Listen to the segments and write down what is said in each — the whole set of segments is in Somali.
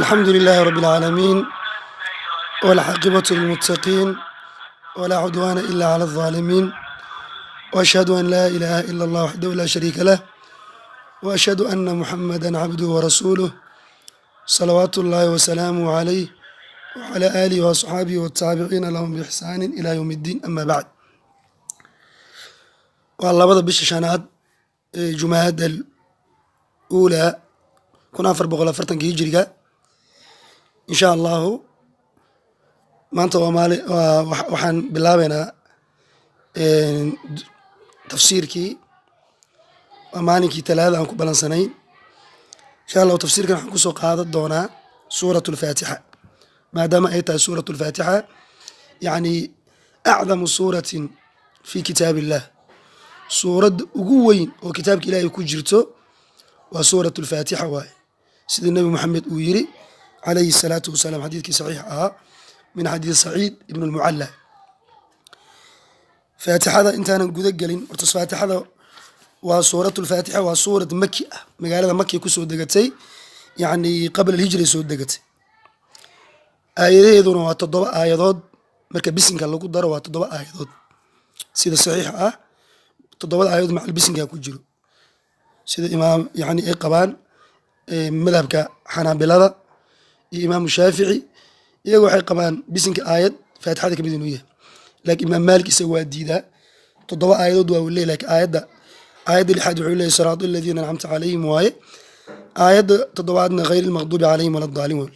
الحمد لله رب العالمين والعاقبة للمتقين ولا عدوان إلا على الظالمين وأشهد أن لا إله إلا الله وحده لا شريك له وأشهد أن محمدا عبده ورسوله صلوات الله وسلامه عليه وعلى آله وأصحابه والتابعين لهم بإحسان إلى يوم الدين أما بعد والله بدأ بالشاشانات جماد الأولى كنا أفر بغلا فرتن هجرية إن شاء الله ما أنت وحن بلابنا تفسيركي ومانكي ثلاثة أنكو بلان سنين إن شاء الله تفسيرك نحن كسو قادة دونا سورة الفاتحة ما دام أيتها سورة الفاتحة يعني أعظم سورة في كتاب الله سورة أقوين وكتابك إلهي كجرته وسورة الفاتحة واي سيد النبي محمد ويري عليه الصلاة والسلام حديثك صحيح من حديث سعيد ابن المعلى فاتحة انتانا قدقلين ورتص فاتحة وسورة الفاتحة وسورة مكي مقالة مكي كسو دقتي يعني قبل الهجرة سو دقتي آيادون واتضبع آيادود مركا بسنكا لقو دار واتضبع آيادود سيد صحيح تضبع آيادود مع البسنكا كجرو سيد إمام يعني قبان مذهبك حنابلة إمام الشافعي يقول حي قبان بسنك آيات فاتحة كمدين ويه لكن إمام مالك يسوى ديدا تضوى آيات دوا والليل لك آيات اللي حد عليه صراط الذين أنعمت عليهم واي آيات تضوى عدنا غير المغضوب عليهم ولا الظالمين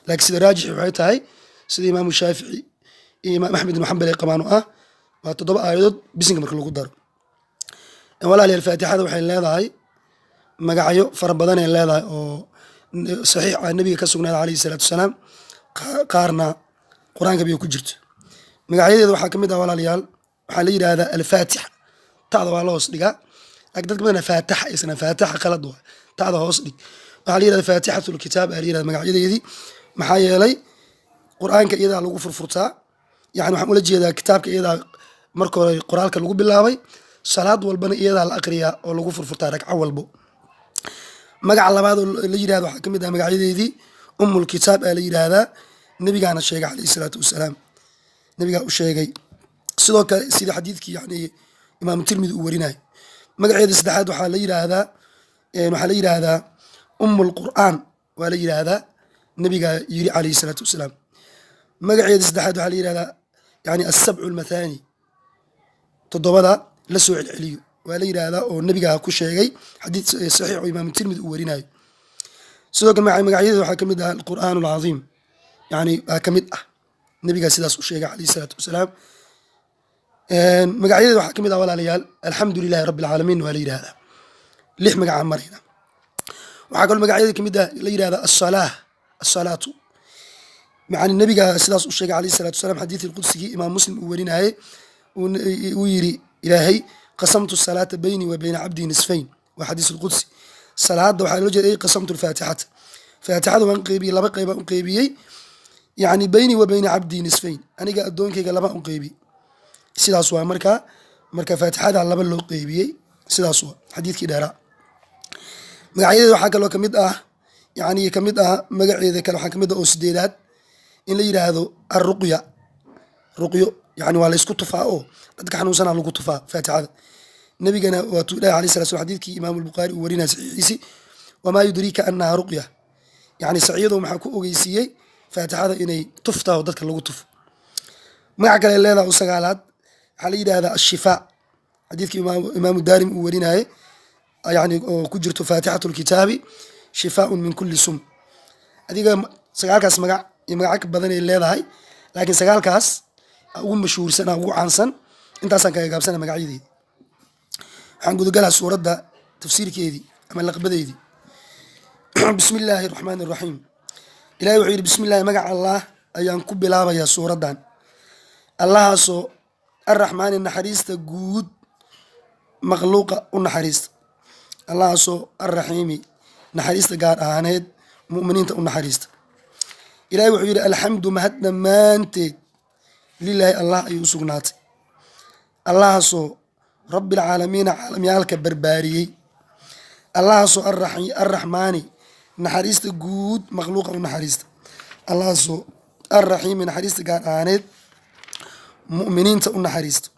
لكن سيد راجح وحيتها هاي سيد إمام الشافعي إمام أحمد بن حنبل قبانه وتضوى آيات بسنك مركلو قدر ولا على الفاتحة وحي الله هاي مقعيو فربضان الله أو صحيح النبي كسرنا عليه الصلاة والسلام قارنا قرآن كبير كجرت مقعيو ذو حاكم ده ولا ليال حالي هذا الفاتحة تعذب على وصدقة أقدر كمان فاتحة اسمها فاتحة خلد تعذب وصدق وحالي هذا فاتحة الكتاب حالي هذا مقعيو ذي محايا لي قرآن كإذا على وقف فرصة يعني محمول جي هذا كتاب كإذا مركو قرآن كالوجو بالله صلاة والبني إذا على الأقرياء ولا وقف فرصة رك أول بو magaca labaad la yiraahdo waxa kamid ah magacayadeedii ummul kitaab la yiraahdo nabigaana sheegay kaleey salaatu wasalaam nabiga u sheegay sidoo kale sida xadiidkii yani imaam tirmidhi uu warinay magaceeda saddexaad waxa la yiraahdaa ummul qur'aan waa la yiraahdaa nabiga yiri kaleey salaatu wasalaam magaceeda saddexaad waxa la yiraahdaa yani as-sab'u al-mathani todobada la soo celiyo ولا يرادا أو النبي قال كل شيء حديث صحيح وإمام الترمذي وريناه سواء كان معي مقعيد وحكمد القرآن العظيم يعني كمد النبي قال سيداس الشيخ عليه الصلاة والسلام مقعيد وحكمد ولا ليال الحمد لله رب العالمين ولا يرادا ليح مقع عمرنا وحكوا المقعيد كمد لا يرادا الصلاة مع النبي قال سيداس الشيخ عليه الصلاة والسلام حديث القدسي إمام مسلم وريناه ويري إلهي قسمت الصلاة بيني وبين عبدي نصفين وحديث القدسي صلاة وحال وجه أي قسمت الفاتحة فاتحة وانقيبي لما قيبة انقيبي يعني بيني وبين عبدي نصفين أنا قا أدون كي لما انقيبي سيدا سوا مركا فاتحة على لما لو قيبي سيدا سوا حديث كده را مقعيد وحكى لو كمد يعني كمد مقعيد كلو حكمد أسديدات إن لي هذا الرقية يعني ولا يسكت تفاؤه dadka xanuunsan lagu tufaa faatixada nabigana waa tuu ilaahay alayhi salaatu xadiidkii imaam al-bukhari uu warina saxiixisi wama yudrika annaha ruqya yani saciido maxaa ku ogeysiiyay faatixada inay tuftaa dadka lagu tufo magac kale leedahay u sagaalaad waxa la yiraahdaa ash-shifaa xadiidkii imaam daarim uu warinaaye yani oo ku jirto faatixatul kitaabi shifaa'un min kulli sum adiga sagaalkaas magac badan ay leedahay laakiin sagaalkaas ugu mashhuursan ugu caansan intaasaan kaga gaabsana magacyadeedii waxaan gudagalaa suuradda tafsiirkeedii ama laqbadeedii bismi illaahi raxmaani raxiim ilaahay wuxuu yidhi bismi illaahi magaca allah ayaan ku bilaabayaa suuraddan allahaasoo arraxmaani naxariista guud makhluuqa u naxariista allahaasoo arraxiimi naxariista gaar ahaaneed mu'miniinta u naxariista ilaahay wuxuu yidhi alxamdu mahad dhammaanteed lilaahi allah ayuu u sugnaatay allahaasoo rabbilcaalamiina caalamyaalka barbaariyey allahaasoo arraxmaani naxariista guud makhluuqa u naxariista allahaasoo arraxiimi naxariista gaar ahaaneed mu'miniinta u naxariisto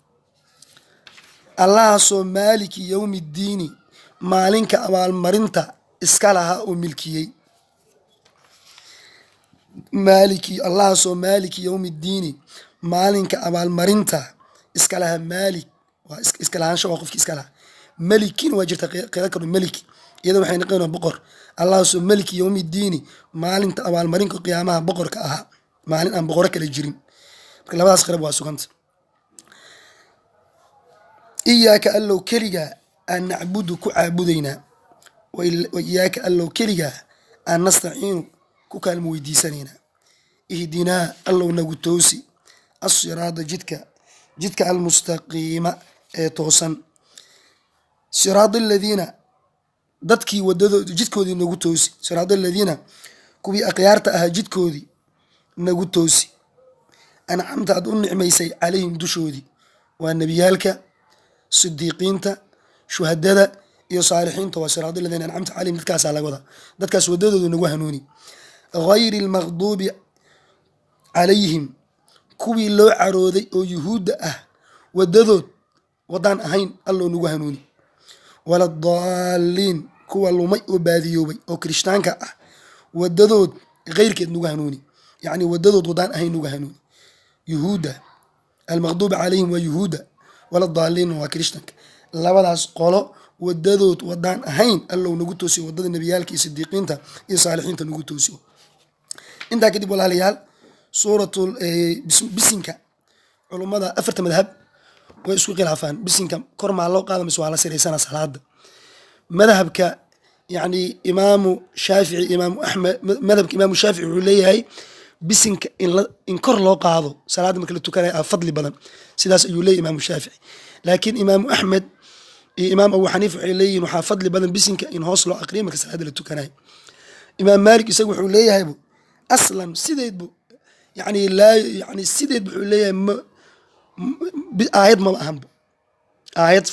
allahaasoo maaliki yowmi ddiini maalinka abaalmarinta iska lahaa oo milkiyey allahaasoo maaliki yowmi ddiini maalinka abaalmarinta iska lahaa maalik waa iska lahaansha waa qofkii iska lahaa melikiina waa jirta qeeda karo melik iyada waxay noqonaa boqor allahaasoo maliki yowmi ddiini maalinta abaalmarinka qiyaamaha boqorka ahaa maalin aan boqoro kale jirin marka labadaas qirab waa suganta iyaaka allow keligaa aan nacbudu ku caabudaynaa wa iyaaka allow keligaa aan nastaciinu ku kaalmo weydiisanaynaa ihdinaa allow nagu toosi assiraada jidka almustaqiima ee toosan siraada aladiina dadkii jidkoodii nagu toosi siraada aladiina kuwii akhyaarta ahaa jidkoodii nagu toosi ancamta aad u nicmaysay calayhim dushoodii waa nebiyaalka sidiiqiinta shuhadada iyo saalixiinta waa siraada aladiina ancamta calayhim dadkaasaa laga wadaa dadkaas wadadoodu nagu hanuuni gayri almaqduubi calayhim kuwii loo carooday oo yuhuudda ah wadadood wadaan ahayn alloo nagu hanuuni wala daaliin kuwa lumay oo baadiyoobay oo kirishtaanka ah wadadood keyrkeed nagu hanuuni yacni wadadood wadaan ahayn nagu hanuuni yuhuudda almaqduubi calayhim waa yuhuudda wala daaliin waa kirishtanka labadaas qolo wadadood wadaan ahayn allow nagu toosiyo wadada nebiyaalka iyo sidiiqiinta iyo saalixiinta nagu toosiyo intaa kadib walaalayaal suuratul bisinka culummada afarta madhab way isku khilaafaan bisinka kor maa loo qaada mise waa la siraysana salaada madhabka yacni imaamu shaafici imaamu axmed madhabka imaamu shaafici wuxuu leeyahay bisinka in kor loo qaado salaada marka la tukanaya aa fadli badan sidaas ayuu leeyahy imaamu shaafici laakiin imaamu axmed iyo imaam abu xaniifa waxay leeyihin waxaa fadli badan bisinka in hoos loo aqriyo marka salaada la tukanayo imaam maalik isaga wuxuu leeyahaybu aslan sideedbu yani laa yani sideedbu wuxuu leeyahay aayad maba ahanba aayad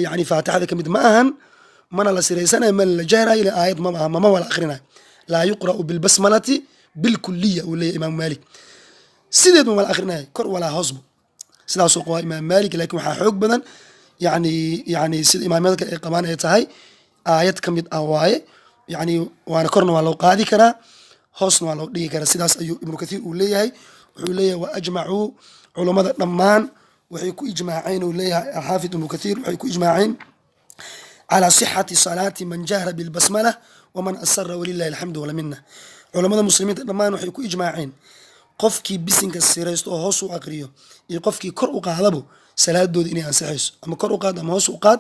yani faatixada ka mid ma ahan mana la siraysanayo mana la jahrayo ila aayad maba ahan mama wala aqrinayo laa yuqra'u bilbasmalati bilkuliya uu leeyahy imaamu maalik sideedbu mala aqrinayo kor walaa hoosbu sidaasuu qabaa imaam maalik laakiin waxaa xoog badan yani sida imaamyada kale ay qabaan ay tahay aayad ka mid ah waaye yani waana korna waa loo qaadi karaa hoosna waa loo dhigi karaa sidaas ayuu ibnu kathiir uu leeyahay wuxuu leeyahay wa ajmacuu culummada dhammaan waxay ku ijmaaceen uu leeyahay alxaafid ibnu kathiir waxay ku ijmaaceen calaa sixati salaati man jahra bilbasmala waman asara walilahi alxamdu walamina culummada muslimiinta dhammaan waxay ku ijmaaceen qofkii bisinka siraysto oo hoos u aqriyo iyo qofkii kor u qaadabo salaadooda inay ansixayso ama kor u qaad ama hoos u qaad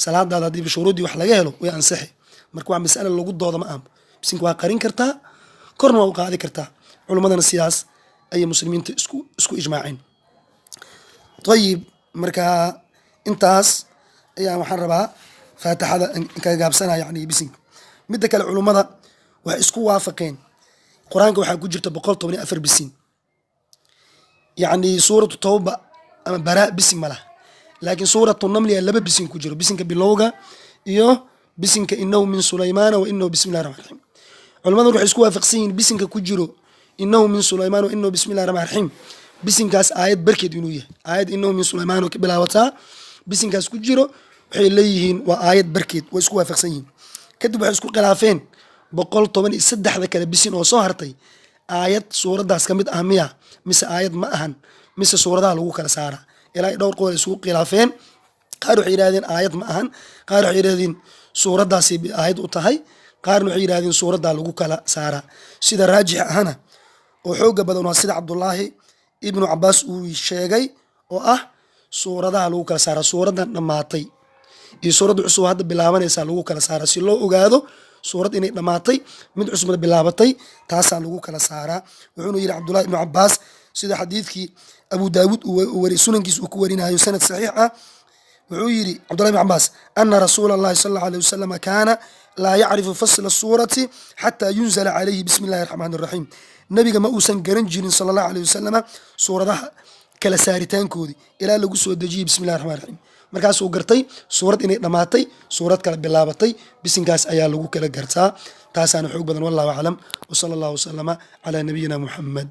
salaadaada haddii shuruuddii wax laga helo way ansixi marka waa mas'ale lagu dooda ma aha bisinka waa qarin kartaa korna waa u qaadi kartaa culummadana sidaas ayay muslimiinta isku ijmaaceen ayib marka intaas ayaa waxaan rabaa faatixada kaga gaabsanaya yani bisinka midda kale culummada waxay isku waafaqeen qur-aanka waxaa ku jirta 114 bisin yacni suuratu tawba ama baraa bisin ma laha laakiin suuratu namli laba bisin ku jiro bisinka bilowga iyo bisinka inahu min sulaymaana wa inahu bismillahi rahmaan raxiim culamadu waxay isku waafaqsan yihiin bisinka ku jiro inahu min sulaymaan wa inahu bismillahi rahmaan raxiim bisinkaas aayad barkeed inuu yahay aayad inahu min sulaymaan ka bilaabataa bisinkaas ku jiro waxay leeyihiin waa aayad barkeed way isku waafaqsan yihiin kadib waxay isku khilaafeen 113 kale bisin oo soo hartay aayad suuradaas ka mid ah miya mise aayad ma ahan mise suuradaha lagu kala saara ilaa dhowr qodob isugu khilaafeen qaar waxay yidhahdeen aayad ma ahan qaar waxay yidhahdeen suuradaasi aayad u tahay qaarna waxay yidhahdeen suuraddaa lagu kala saara sida raajix ahana oo xooga badan waa sida cabdullaahi ibnu cabaas uu sheegay oo ah suuradaha lagu kala saara suuraddan dhammaatay iyo suuradda cusub hadda bilaabanaysaa lagu kala saara si loo ogaado suurad inay dhammaatay mid cusubna bilaabatay taasaa lagu kala saaraa wuxuuna yidhi cabdullahi ibnu cabaas sida xadiidkii abu daawuud sunankiis uu ku warinayo sanad saxiix ah wuxuu yidhi cabdullahi ibnu cabaas ana rasuula allahi sala allahu alayh wasalam kaana laa yacrifu fasla suurati xataa yunzala calayhi bismi illahi araxmaan araxiim nabiga ma uusan garan jirin sala allahu alayh wasalama suuradaha kala saaritaankoodii ilaa lagu soo dejiyey bismillahi raxmaan raxiim markaasuu gartay suurad inay dhammaatay suurad kala bilaabatay bisinkaas ayaa lagu kala gartaa taasaana xoog badan wallahu aclam wasala allahu wasalama calaa nabiyina muxamed